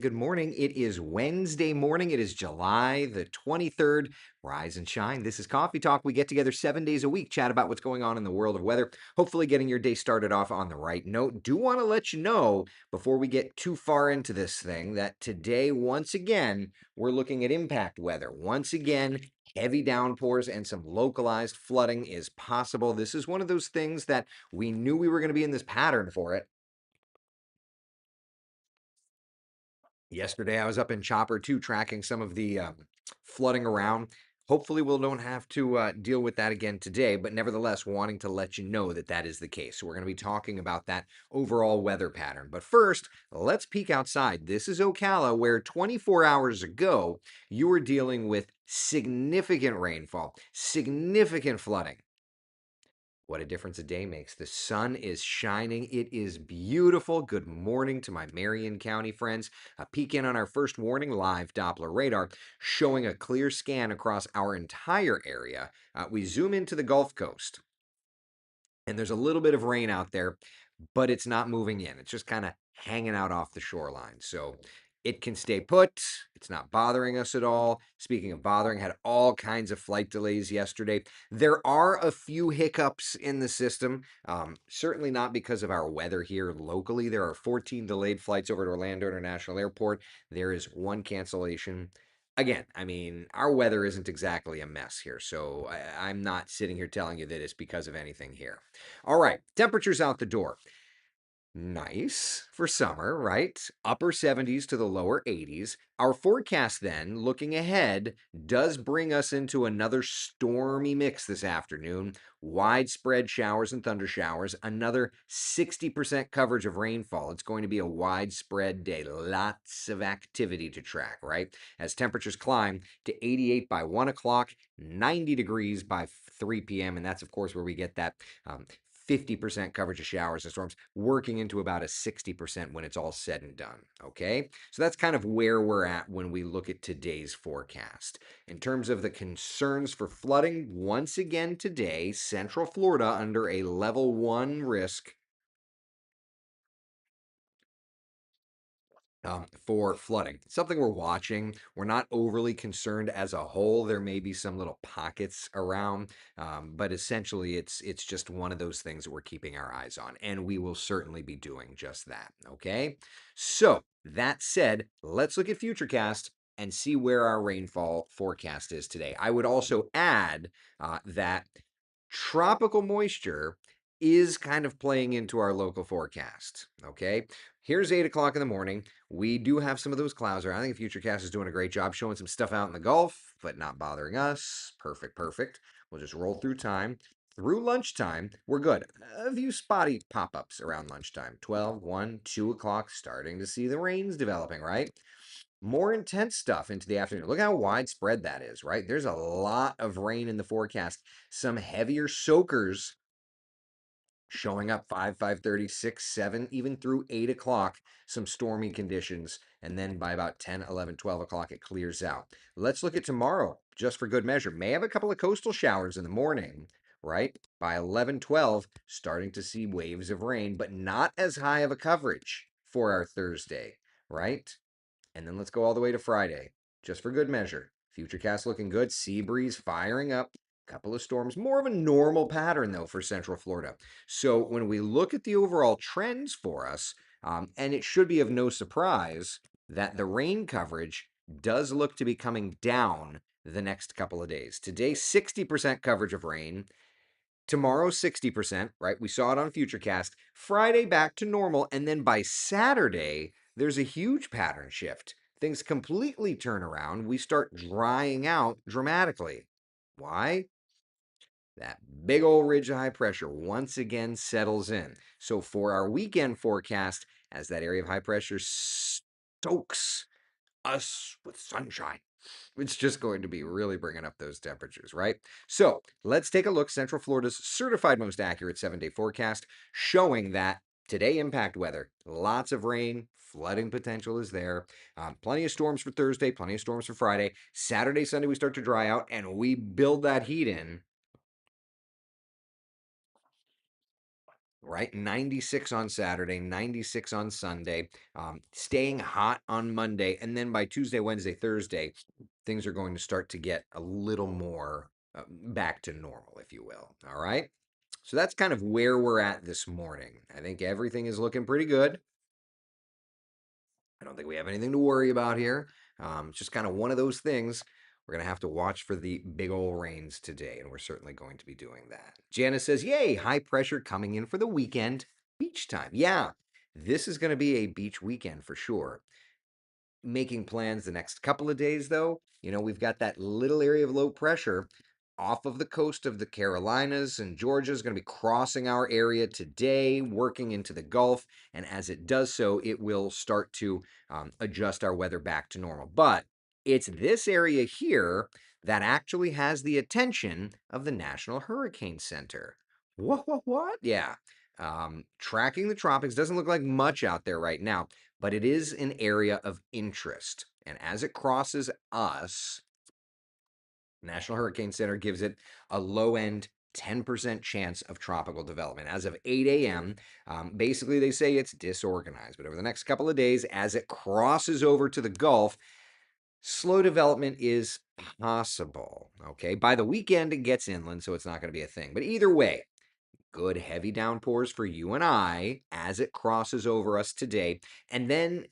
Good morning. It is Wednesday morning. It is July the 23rd. Rise and shine. This is Coffee Talk. We get together 7 days a week, chat about what's going on in the world of weather, hopefully getting your day started off on the right note. Do want to let you know before we get too far into this thing that today, once again, we're looking at impact weather. Once again, heavy downpours and some localized flooding is possible. This is one of those things that we knew we were going to be in this pattern for it. Yesterday, I was up in Chopper 2 tracking some of the flooding around. Hopefully, we'll don't have to deal with that again today, but nevertheless, wanting to let you know that that is the case. So, we're going to be talking about that overall weather pattern. But first, let's peek outside. This is Ocala, where 24 hours ago, you were dealing with significant rainfall, significant flooding. What a difference a day makes. The sun is shining. It is beautiful. Good morning to my Marion County friends. A peek in on our first warning live Doppler radar showing a clear scan across our entire area. We zoom into the Gulf Coast, and there's a little bit of rain out there, but it's not moving in. It's just kind of hanging out off the shoreline. So it can stay put. It's not bothering us at all. Speaking of bothering, had all kinds of flight delays yesterday. There are a few hiccups in the system. Certainly not because of our weather here locally. There are 14 delayed flights over to Orlando International Airport. There is one cancellation. Again, I mean, our weather isn't exactly a mess here, so I'm not sitting here telling you that it's because of anything here. All right, temperatures out the door. Nice for summer, right? Upper 70s to the lower 80s. Our forecast then, looking ahead, does bring us into another stormy mix this afternoon. Widespread showers and thunder showers, another 60% coverage of rainfall. It's going to be a widespread day. Lots of activity to track, right? As temperatures climb to 88 by 1 o'clock, 90 degrees by 3 p.m. And that's, of course, where we get that 50% coverage of showers and storms, working into about a 60% when it's all said and done. Okay, so that's kind of where we're at when we look at today's forecast. In terms of the concerns for flooding, once again today, Central Florida under a level 1 risk for flooding. Something we're watching. We're not overly concerned as a whole. There may be some little pockets around, but essentially, it's just one of those things that we're keeping our eyes on, and we will certainly be doing just that. Okay. So that said, let's look at Futurecast and see where our rainfall forecast is today. I would also add that tropical moisture is kind of playing into our local forecast. Okay. Here's 8 o'clock in the morning. We do have some of those clouds around. I think Futurecast is doing a great job showing some stuff out in the Gulf, but not bothering us. Perfect, perfect. We'll just roll through time. Through lunchtime, we're good. A few spotty pop ups around lunchtime 12, 1, 2 o'clock, starting to see the rains developing, right? More intense stuff into the afternoon. Look how widespread that is, right? There's a lot of rain in the forecast. Some heavier soakers showing up 5, 5:30, 6, 7, even through 8 o'clock, some stormy conditions. And then by about 10, 11, 12 o'clock, it clears out. Let's look at tomorrow, just for good measure. May have a couple of coastal showers in the morning, right? By 11, 12, starting to see waves of rain, but not as high of a coverage for our Thursday, right? And then let's go all the way to Friday, just for good measure. Futurecast looking good. Sea breeze firing up. Couple of storms. More of a normal pattern, though, for Central Florida. So when we look at the overall trends for us, and it should be of no surprise that the rain coverage does look to be coming down the next couple of days. Today, 60% coverage of rain. Tomorrow, 60%, right? We saw it on Futurecast. Friday, back to normal. And then by Saturday, there's a huge pattern shift. Things completely turn around. We start drying out dramatically. Why? That big old ridge of high pressure once again settles in. So, for our weekend forecast, as that area of high pressure stokes us with sunshine, it's just going to be really bringing up those temperatures, right? So let's take a look. Central Florida's certified most accurate 7 day forecast showing that today impact weather, lots of rain, flooding potential is there. Plenty of storms for Thursday, plenty of storms for Friday. Saturday, Sunday, we start to dry out and we build that heat in right? 96 on Saturday, 96 on Sunday, staying hot on Monday. And then by Tuesday, Wednesday, Thursday, things are going to start to get a little more back to normal, if you will. All right. So that's kind of where we're at this morning. I think everything is looking pretty good. I don't think we have anything to worry about here. It's just kind of one of those things. We're going to have to watch for the big old rains today, and we're certainly going to be doing that. Janice says, yay, high pressure coming in for the weekend. Beach time. Yeah, this is going to be a beach weekend for sure. Making plans the next couple of days, though. We've got that little area of low pressure off of the coast of the Carolinas, and Georgia is going to be crossing our area today, working into the Gulf. And as it does so, it will start to adjust our weather back to normal. But it's this area here that actually has the attention of the National Hurricane Center. What? Yeah. Tracking the tropics doesn't look like much out there right now, but it is an area of interest. And as it crosses us, National Hurricane Center gives it a low end 10% chance of tropical development. As of 8 a.m., basically they say it's disorganized. But over the next couple of days, as it crosses over to the Gulf, slow development is possible. Okay. By the weekend, it gets inland, so it's not going to be a thing. But either way, good heavy downpours for you and I as it crosses over us today, and then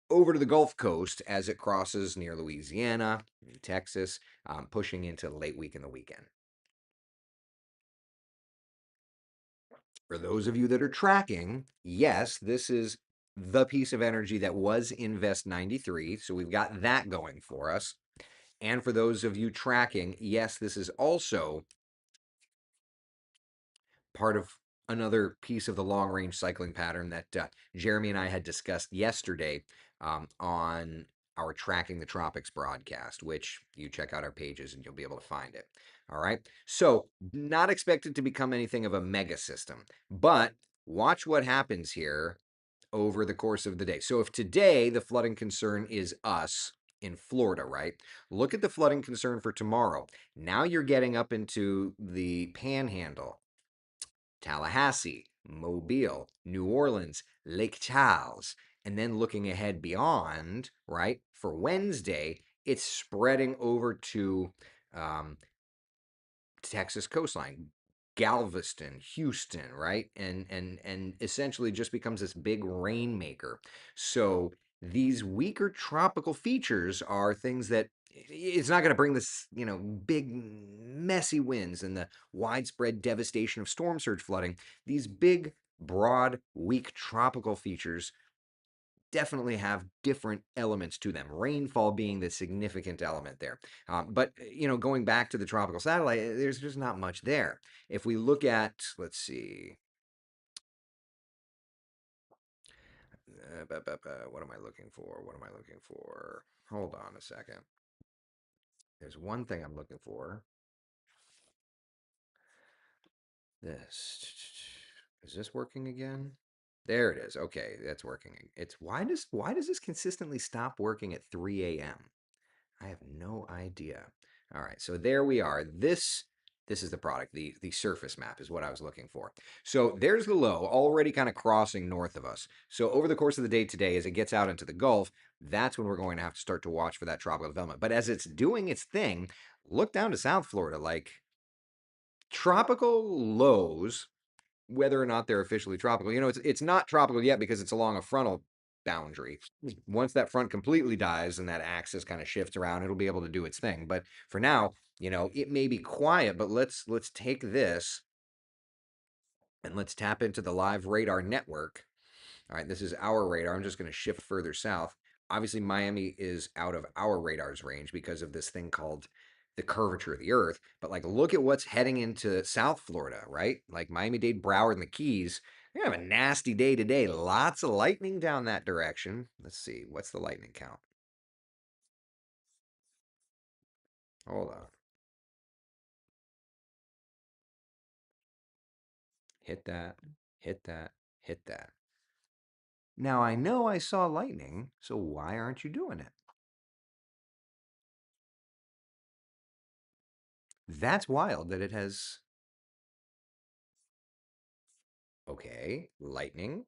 over to the Gulf Coast as it crosses near Louisiana, Texas, pushing into late week and the weekend. For those of you that are tracking, yes, this is the piece of energy that was Invest 93. So we've got that going for us. And for those of you tracking, yes, this is also part of another piece of the long range cycling pattern that Jeremy and I had discussed yesterday on our Tracking the Tropics broadcast, which you check out our pages and you'll be able to find it. All right. So, not expected to become anything of a mega system, but watch what happens here over the course of the day. So, if today the flooding concern is us in Florida, right? Look at the flooding concern for tomorrow. Now you're getting up into the panhandle, Tallahassee, Mobile, New Orleans, Lake Charles, and then looking ahead beyond, right? For Wednesday, it's spreading over to um, Texas coastline, Galveston, Houston, right? And essentially just becomes this big rainmaker. So these weaker tropical features are things that it's not going to bring this, big messy winds and the widespread devastation of storm surge flooding. These big, broad, weak tropical features definitely have different elements to them, rainfall being the significant element there. But going back to the tropical satellite, there's just not much there. If we look at, let's see, what am I looking for? What am I looking for? Hold on a second. There's one thing I'm looking for. This. Is this working again? There it is. Okay, that's working. It's why does this consistently stop working at 3 a.m.? I have no idea. All right, so there we are. This is the product. The surface map is what I was looking for. So there's the low already kind of crossing north of us. So over the course of the day today, as it gets out into the Gulf, that's when we're going to have to start to watch for that tropical development. But as it's doing its thing, look down to South Florida, like tropical lows, whether or not they're officially tropical. It's not tropical yet because it's along a frontal boundary. Once that front completely dies and that axis kind of shifts around, it'll be able to do its thing. But for now, it may be quiet, but let's take this and let's tap into the live radar network. All right, this is our radar. I'm just going to shift further south. Obviously, Miami is out of our radar's range because of this thing called the curvature of the earth. But like, look at what's heading into South Florida, right? Like Miami-Dade, Broward, and the Keys. We're gonna have a nasty day today. Lots of lightning down that direction. Let's see, what's the lightning count? Hold on. Hit that, hit that, hit that. Now I know I saw lightning, so why aren't you doing it? That's wild that it has Okay, lightning.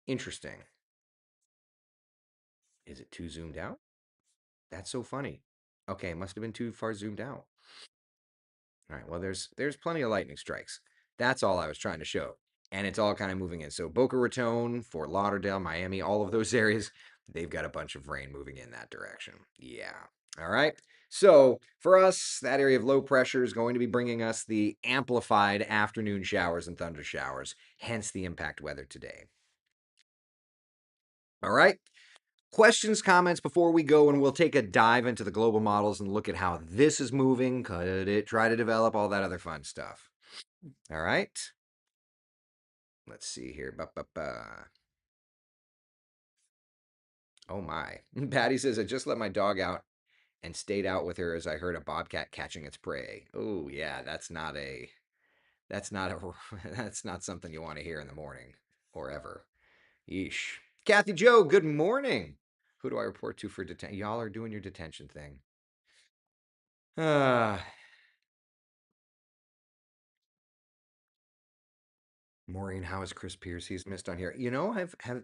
Interesting. Is it too zoomed out? That's so funny. Okay, must have been too far zoomed out. All right, well, there's plenty of lightning strikes. That's all I was trying to show. And it's all kind of moving in. So Boca Raton, Fort Lauderdale, Miami, all of those areas, they've got a bunch of rain moving in that direction. Yeah. All right. So for us, that area of low pressure is going to be bringing us the amplified afternoon showers and thunder showers, hence the impact weather today. All right. Questions, comments before we go, and we'll take a dive into the global models and look at how this is moving. Could it try to develop all that other fun stuff? All right. Let's see here. Ba-ba-ba. Oh my. Patty says, I just let my dog out and stayed out with her as I heard a bobcat catching its prey. Oh yeah, that's not that's not something you want to hear in the morning or ever. Yeesh. Kathy Joe, good morning. Who do I report to for detention? Y'all are doing your detention thing. Ah, Maureen, how is Chris Pierce? He's missed on here.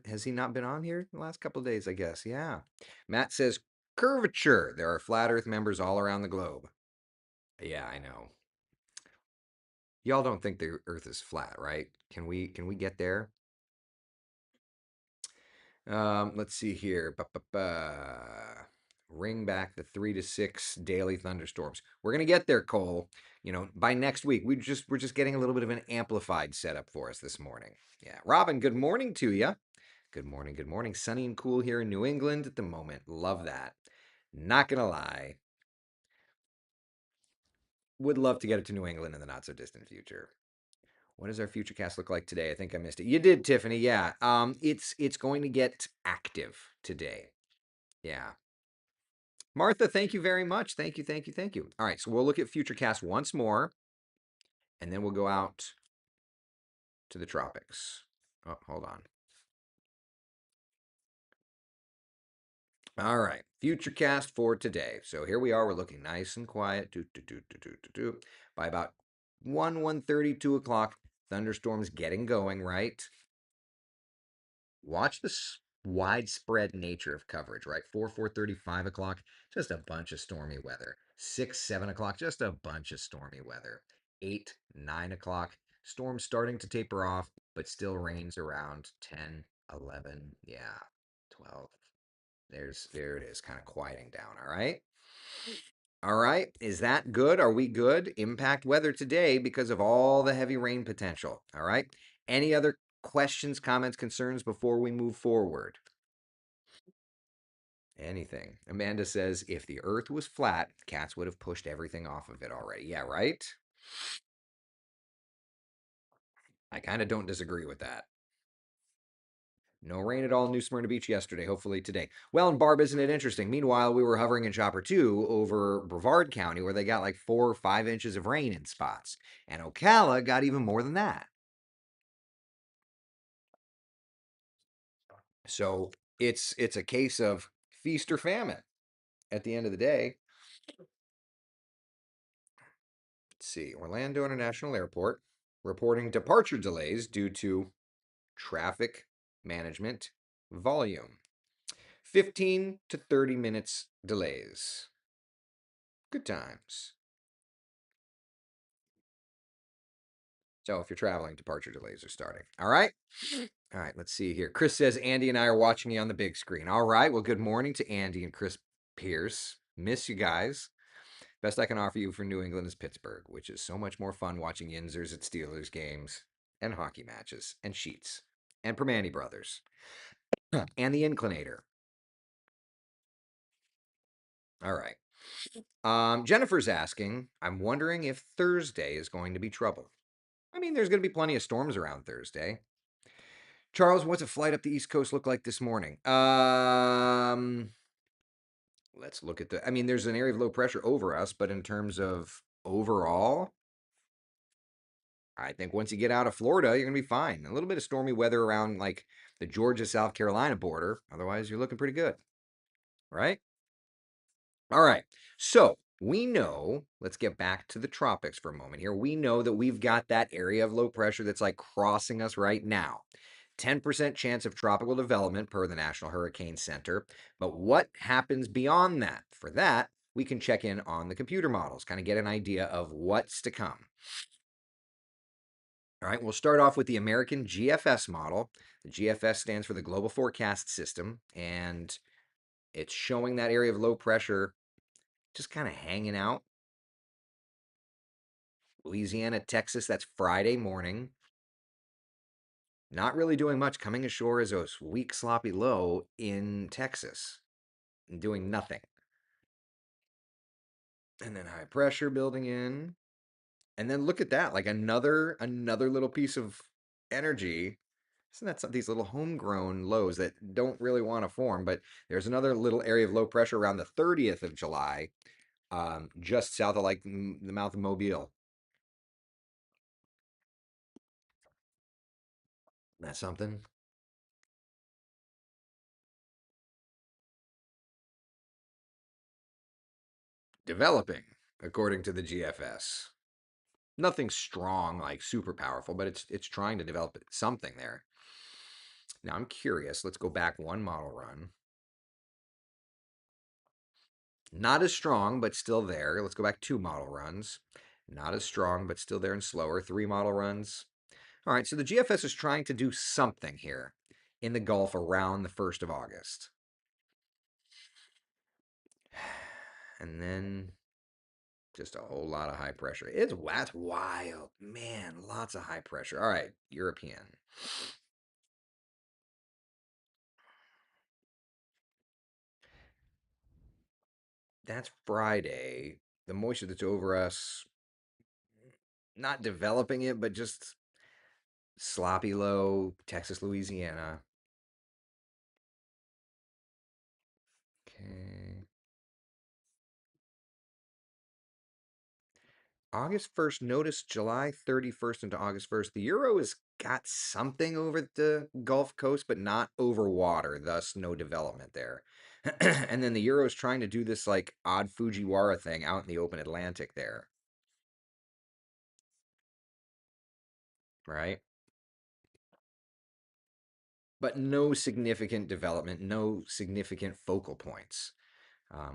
Has he not been on here the last couple of days? I guess. Yeah. Matt says curvature. There are flat Earth members all around the globe. Yeah, I know. Y'all don't think the Earth is flat, right? Can we get there? Let's see here. Ba-ba-ba. Ring back the 3 to 6 daily thunderstorms. We're gonna get there, Cole. By next week. We're just getting a little bit of an amplified setup for us this morning. Yeah, Robin. Good morning to you. Good morning. Good morning. Sunny and cool here in New England at the moment. Love that. Not gonna lie. Would love to get it to New England in the not so distant future. What does our future cast look like today? I think I missed it. You did, Tiffany. Yeah. It's going to get active today. Yeah. Martha, thank you very much. Thank you, thank you, thank you. All right, so we'll look at Futurecast once more, and then we'll go out to the tropics. Oh, hold on. All right, Futurecast for today. So here we are. We're looking nice and quiet. By about 1:30, 2 o'clock, thunderstorms getting going, right? Watch the widespread nature of coverage, right? 4:30, 5 o'clock, just a bunch of stormy weather. 6, 7 o'clock, just a bunch of stormy weather. 8, 9 o'clock, storms starting to taper off, but still rains around 10, 11, yeah, 12. There it is, kind of quieting down. All right. All right. Is that good? Are we good? Impact weather today because of all the heavy rain potential. All right. Any other questions, comments, concerns before we move forward? Anything. Amanda says if the earth was flat, cats would have pushed everything off of it already. Yeah, right? I kind of don't disagree with that. No rain at all in New Smyrna Beach yesterday. Hopefully today. Well, and Barb, isn't it interesting? Meanwhile, we were hovering in Chopper 2 over Brevard County, where they got like 4 or 5 inches of rain in spots. And Ocala got even more than that. So it's a case of feast or famine at the end of the day. Let's see. Orlando International Airport reporting departure delays due to traffic management volume. 15 to 30 minutes delays. Good times. So if you're traveling, departure delays are starting. All right. All right, let's see here. Chris says Andy and I are watching you on the big screen. All right. Well, good morning to Andy and Chris Pierce. Miss you guys. Best I can offer you for New England is Pittsburgh, which is so much more fun watching Yinzers at Steelers games and hockey matches and Sheets and Permani Brothers and the Inclinator. All right. Jennifer's asking, I'm wondering if Thursday is going to be trouble. I mean, there's going to be plenty of storms around Thursday. Charles, what's a flight up the East Coast look like this morning? Let's look at I mean, there's an area of low pressure over us, but in terms of overall, I think once you get out of Florida, you're going to be fine. A little bit of stormy weather around like the Georgia South Carolina border. Otherwise, you're looking pretty good. Right? All right. So We know, let's get back to the tropics for a moment here. We know that we've got that area of low pressure that's like crossing us right now. 10% chance of tropical development per the National Hurricane Center. But what happens beyond that? For that, we can check in on the computer models, kind of get an idea of what's to come. All right, we'll start off with the American GFS model. The GFS stands for the Global Forecast System, and it's showing that area of low pressure just kind of hanging out. Louisiana, Texas, that's Friday morning. Not really doing much, coming ashore as a weak, sloppy low in Texas and doing nothing. And then high pressure building in. And then look at that, like another little piece of energy. Isn't that some these little homegrown lows that don't really want to form? But there's another little area of low pressure around the 30th of July, just south of like the mouth of Mobile. That's something. Developing, according to the GFS. Nothing strong, like super powerful, but it's trying to develop something there. Now I'm curious. Let's go back one model run. Not as strong, but still there. Let's go back two model runs. Not as strong, but still there and slower. Three model runs. All right, so the GFS is trying to do something here in the Gulf around the 1st of August. And then just a whole lot of high pressure. That's wild. Man, lots of high pressure. All right, European. That's Friday. The moisture that's over us, not developing it, but just sloppy low, Texas, Louisiana. Okay. August 1st, notice July 31st into August 1st. The Euro has got something over the Gulf Coast, but not over water, thus no development there. And then the Euro is trying to do this like odd Fujiwara thing out in the open Atlantic there, right? But no significant development, no significant focal points,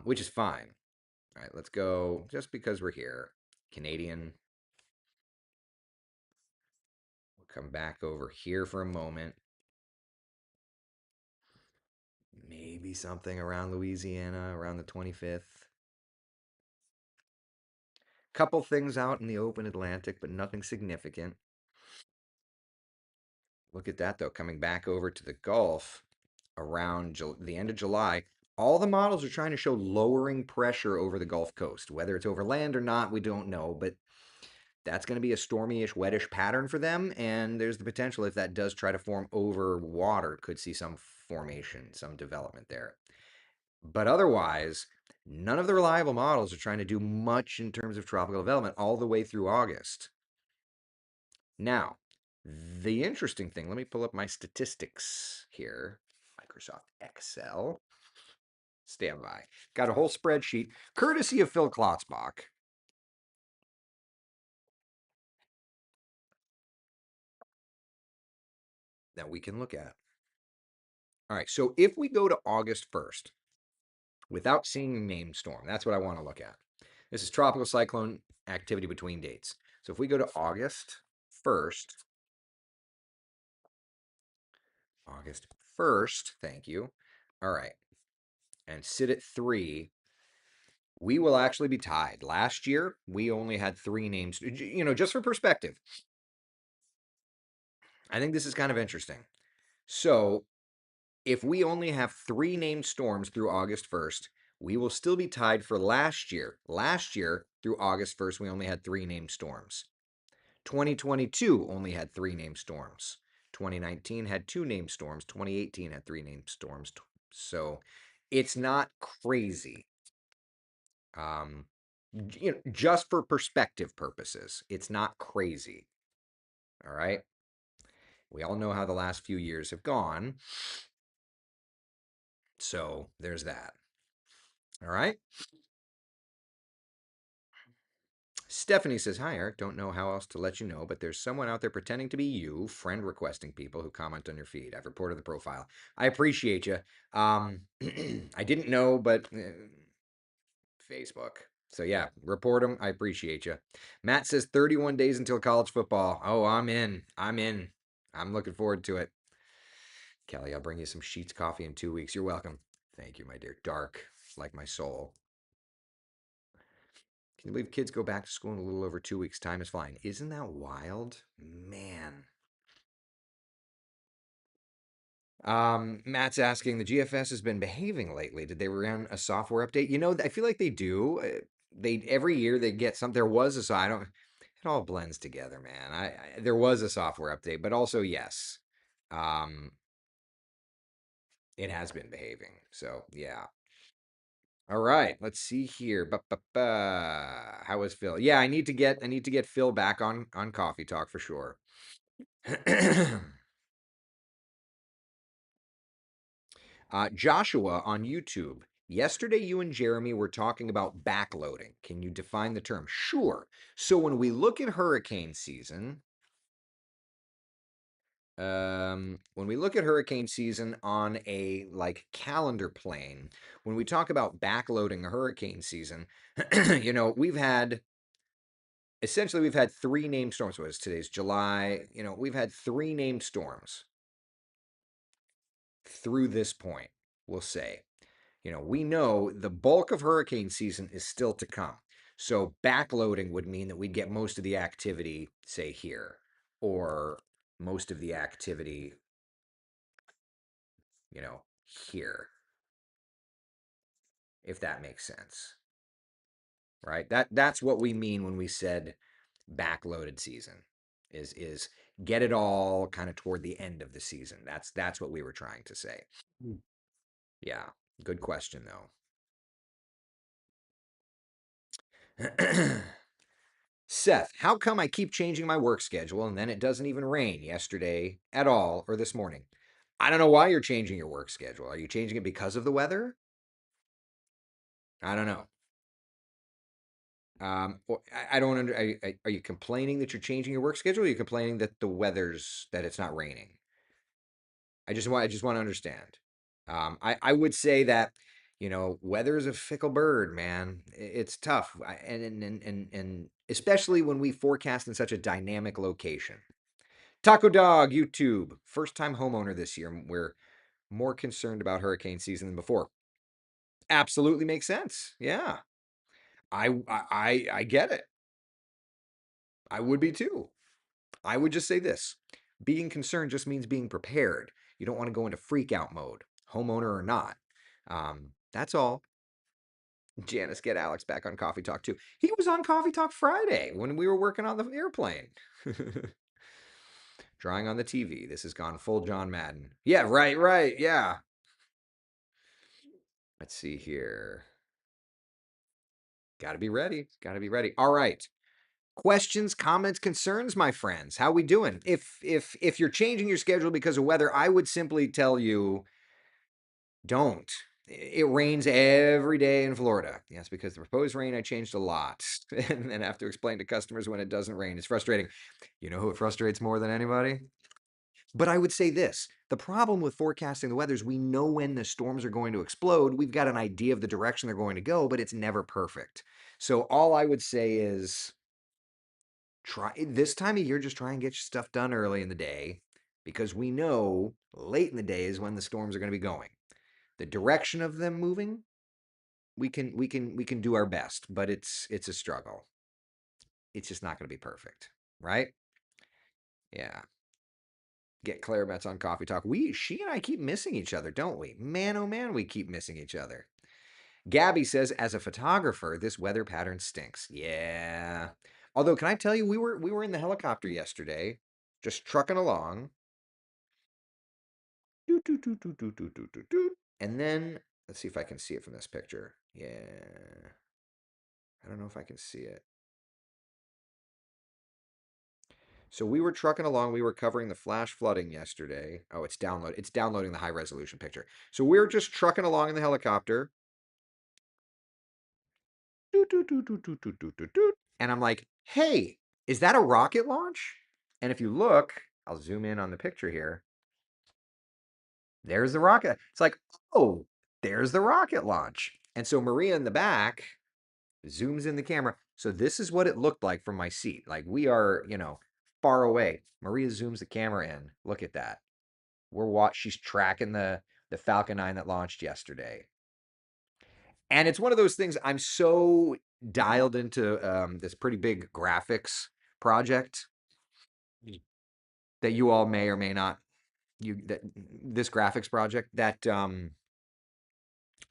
which is fine. All right, let's go just because we're here. Canadian. We'll come back over here for a moment. Maybe something around Louisiana around the 25th. Couple things out in the open Atlantic, but nothing significant. Look at that though, coming back over to the Gulf around the end of July. All the models are trying to show lowering pressure over the Gulf Coast. Whether it's over land or not, we don't know, but that's going to be a stormy-ish, wettish pattern for them. And there's the potential if that does try to form over water, could see some formation, some development there. But otherwise, none of the reliable models are trying to do much in terms of tropical development all the way through August. Now, the interesting thing, let me pull up my statistics here. Microsoft Excel. Stand by. Got a whole spreadsheet, courtesy of Phil Klotzbach, that we can look at. All right, so if we go to August 1st, without seeing a named storm, that's what I want to look at. This is tropical cyclone activity between dates. So if we go to August 1st, August 1st, thank you. All right, and sit at 3, we will actually be tied. Last year, we only had 3 names. Just for perspective, I think this is kind of interesting. So if we only have 3 named storms through August 1st, we will still be tied for last year. Last year, through August 1st, we only had 3 named storms. 2022 only had 3 named storms. 2019 had 2 named storms. 2018 had 3 named storms. So it's not crazy. Just for perspective purposes, it's not crazy. All right. We all know how the last few years have gone. So there's that. All right. Stephanie says, "Hi, Eric. Don't know how else to let you know, but there's someone out there pretending to be you, friend requesting people who comment on your feed. I've reported the profile. I appreciate you. I didn't know, but Facebook. So yeah, report them. I appreciate you." Matt says 31 days until college football. Oh, I'm in. I'm in. I'm looking forward to it. Kelly, I'll bring you some Sheets coffee in 2 weeks. You're welcome. Thank you, my dear. Dark, like my soul. Can you believe kids go back to school in a little over 2 weeks? Time is flying. Isn't that wild? Man. Matt's asking, the GFS has been behaving lately. Did they run a software update? I feel like they do. They every year they get some. There was a so I don't. It all blends together, man. There was a software update, but also yes, um, it has been behaving. So yeah. All right, let's see here. How is Phil? Yeah, I need to get Phil back on Coffee Talk for sure. Joshua on YouTube. Yesterday, you and Jeremy were talking about backloading. Can you define the term? Sure. So when we look at hurricane season, on a like calendar plane, when we talk about backloading a hurricane season, we've had three named storms. What is today's July? We've had three named storms through this point. We'll say. We know the bulk of hurricane season is still to come. So backloading would mean that we'd get most of the activity, say, here, or most of the activity, you know, here, if that makes sense. Right? That's what we mean when we said backloaded season is get it all kind of toward the end of the season. That's what we were trying to say. Mm. Yeah. Good question though. Seth, how come I keep changing my work schedule and then it doesn't even rain yesterday at all or this morning? I don't know why you're changing your work schedule. Are you changing it because of the weather? I don't know. I don't under. Are you complaining that you're changing your work schedule? Or are you complaining that that it's not raining? I just want to understand. I would say that weather is a fickle bird, man. It's tough, and especially when we forecast in such a dynamic location. Taco Dog YouTube, first time homeowner this year. We're more concerned about hurricane season than before. Absolutely makes sense. Yeah, I get it. I would be too. I would just say this: being concerned just means being prepared. You don't want to go into freak out mode, homeowner or not. That's all. Janice, get Alex back on Coffee Talk too. He was on Coffee Talk Friday when we were working on the airplane. Drawing on the TV. This has gone full John Madden. Yeah, right, right. Yeah. Let's see here. Got to be ready. Got to be ready. All right. Questions, comments, concerns, my friends. How we doing? If you're changing your schedule because of weather, I would simply tell you don't. It rains every day in Florida. Yes, because the proposed rain I changed a lot and then have to explain to customers when it doesn't rain. It's frustrating. You know who it frustrates more than anybody? But I would say this, the problem with forecasting the weather is we know when the storms are going to explode. We've got an idea of the direction they're going to go, but it's never perfect. So all I would say is try this time of year, just try and get your stuff done early in the day because we know late in the day is when the storms are going to be going. The direction of them moving, we can do our best, but it's a struggle. It's just not going to be perfect, right? Yeah. Get Claire on Coffee Talk. She and I keep missing each other, don't we? Man, oh man, we keep missing each other. Gabby says, as a photographer, this weather pattern stinks. Yeah. Although, can I tell you, we were in the helicopter yesterday, just trucking along. Doot, doot, doot, doot, doot, doot, doot, doot, doot. And then let's see if I can see it from this picture. Yeah. I don't know if I can see it. So we were trucking along. We were covering the flash flooding yesterday. Oh, it's downloading the high resolution picture. So we were just trucking along in the helicopter. Doot, doot, doot, doot, doot, doot, doot, doot, doot. And I'm like, hey, is that a rocket launch? And if you look, I'll zoom in on the picture here. There's the rocket. It's like, oh, there's the rocket launch. And so Maria in the back zooms in the camera. So this is what it looked like from my seat. Like we are, far away. Maria zooms the camera in. Look at that. She's tracking the Falcon 9 that launched yesterday. And it's one of those things I'm so dialed into this pretty big graphics project that you all may or may not you that this graphics project that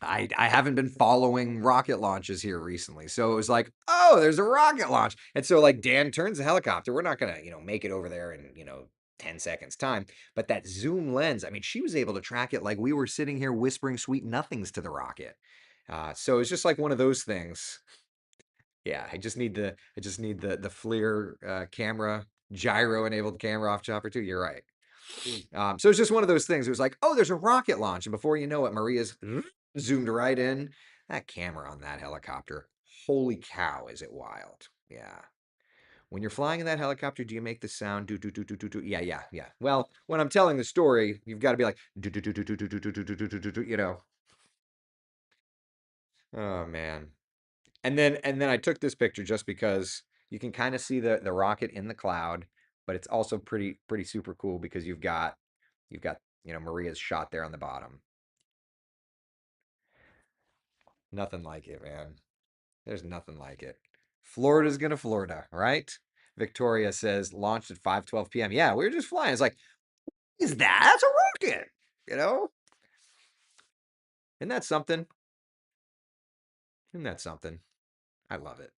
I haven't been following rocket launches here recently. So it was like, oh, there's a rocket launch. And so like Dan turns the helicopter. We're not gonna, make it over there in, 10 seconds time. But that zoom lens, I mean, she was able to track it like we were sitting here whispering sweet nothings to the rocket. So it's just like one of those things. Yeah, I just need the FLIR camera, gyro enabled camera off chopper too. You're right. So it's just one of those things. It was like, oh, there's a rocket launch, and before you know it, Maria's zoomed right in. That camera on that helicopter, holy cow, is it wild? Yeah. When you're flying in that helicopter, do you make the sound do do do do do do? Yeah, yeah, yeah. Well, when I'm telling the story, you've got to be like do do do do do do do do do do do do do. Oh man. And then I took this picture just because you can kind of see the rocket in the cloud, but it's also pretty super cool because you've got Maria's shot there on the bottom. Nothing like it, man. There's nothing like it. Florida's gonna Florida, right? Victoria says launched at 5:12 p.m. Yeah, we were just flying. It's like, is that? That's a rocket, you know? Isn't that something? Isn't that something? I love it.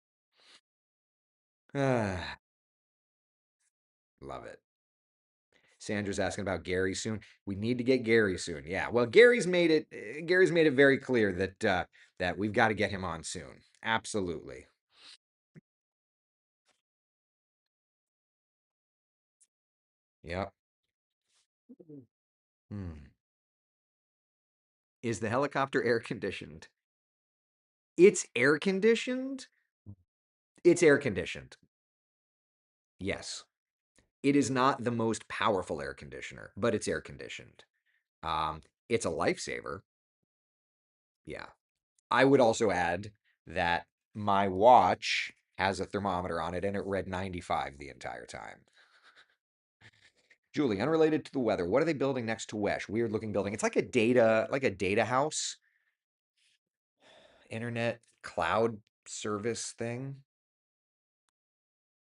Ah, love it. Sandra's asking about Gary soon. We need to get Gary soon. Yeah. Well, Gary's made it very clear that we've got to get him on soon. Absolutely. Yep. Hmm. Is the helicopter air conditioned? It's air conditioned. It's air conditioned. Yes. It is not the most powerful air conditioner, but it's air conditioned. It's a lifesaver. Yeah. I would also add that my watch has a thermometer on it and it read 95 the entire time. Julie, unrelated to the weather, what are they building next to Wesh? Weird looking building. It's like a data house, internet cloud service thing.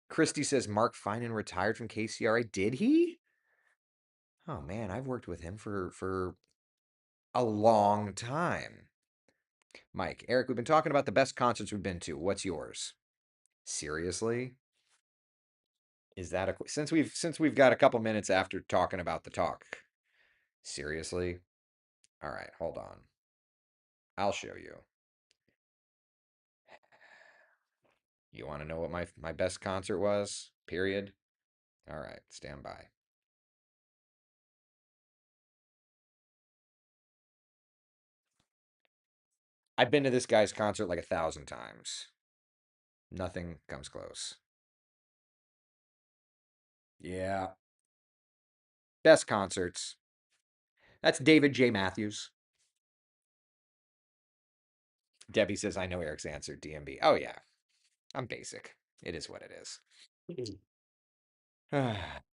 Christy says Mark Finan retired from KCRA. Did he? Oh man, I've worked with him for a long time. Mike, Eric, we've been talking about the best concerts we've been to. What's yours? Seriously? Is that a since we've got a couple minutes after talking about the talk? Seriously? All right, hold on. I'll show you. You want to know what my best concert was? Period. All right, stand by. I've been to this guy's concert like 1,000 times. Nothing comes close. Yeah, best concerts. That's David J. Matthews. Debbie says I know Eric's answer. DMB. Oh yeah, I'm basic. It is what it is.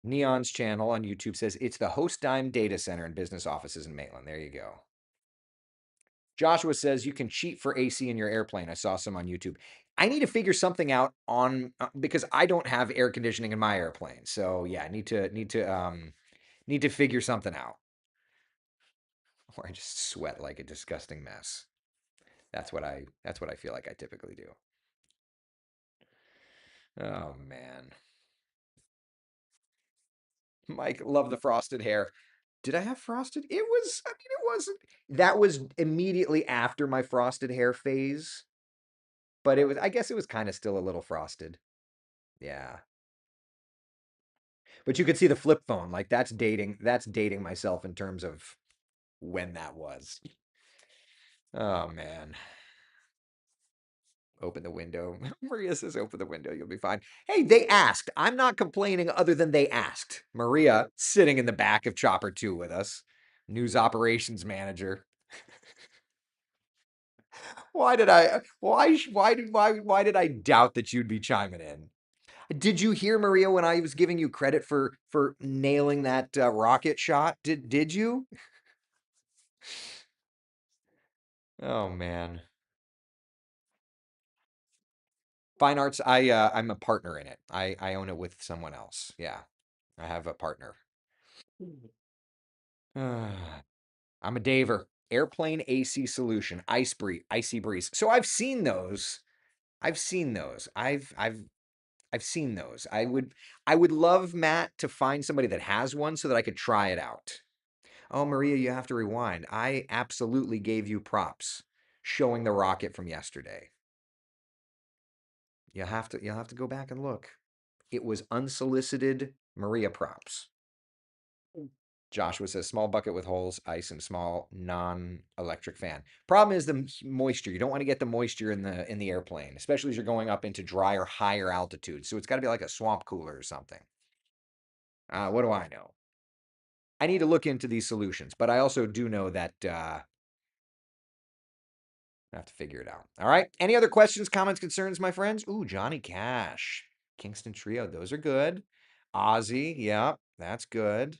Neon's channel on YouTube says it's the Host Dime Data Center and business offices in Maitland. There you go. Joshua says you can cheat for AC in your airplane. I saw some on YouTube. I need to figure something out on because I don't have air conditioning in my airplane. So yeah, I need to figure something out. Or I just sweat like a disgusting mess. That's what I feel like I typically do. Oh man. Mike, love the frosted hair. Did I have frosted? I mean, it wasn't. That was immediately after my frosted hair phase, but I guess it was kind of still a little frosted. Yeah. But you could see the flip phone. Like that's dating myself in terms of when that was. Oh man. Open the window. Maria says, open the window. You'll be fine. Hey, they asked. I'm not complaining other than they asked. Maria, sitting in the back of Chopper 2 with us, news operations manager. Why did I doubt that you'd be chiming in? Did you hear, Maria, when I was giving you credit for nailing that rocket shot? Did you? Oh man. Fine arts, I'm a partner in it. I own it with someone else. Yeah. I have a partner. I'm a Daver. Airplane AC solution, icy breeze. So I've seen those. I've seen those. I've seen those. I would love Matt to find somebody that has one so that I could try it out. Oh, Maria, you have to rewind. I absolutely gave you props showing the rocket from yesterday. You'll have to go back and look. It was unsolicited Maria props. Joshua says small bucket with holes, ice, and small non-electric fan. Problem is the moisture. You don't want to get the moisture in the airplane, especially as you're going up into drier, higher altitude. So it's got to be like a swamp cooler or something. What do I know? I need to look into these solutions, but I also do know that I have to figure it out. All right. Any other questions, comments, concerns, my friends? Ooh, Johnny Cash, Kingston Trio. Those are good. Ozzy. Yeah, that's good.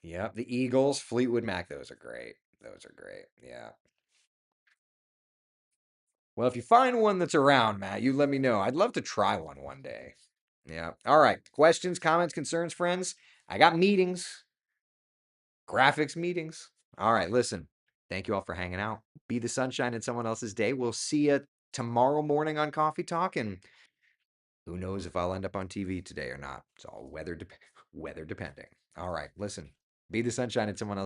Yeah, the Eagles, Fleetwood Mac, those are great. Those are great. Yeah. Well, if you find one that's around, Matt, you let me know. I'd love to try one day. Yeah. All right. Questions, comments, concerns, friends? I got meetings, graphics meetings. All right. Listen, thank you all for hanging out. Be the sunshine in someone else's day. We'll see you tomorrow morning on Coffee Talk, and who knows if I'll end up on TV today or not. It's all weather depending. All right. Listen, be the sunshine in someone else.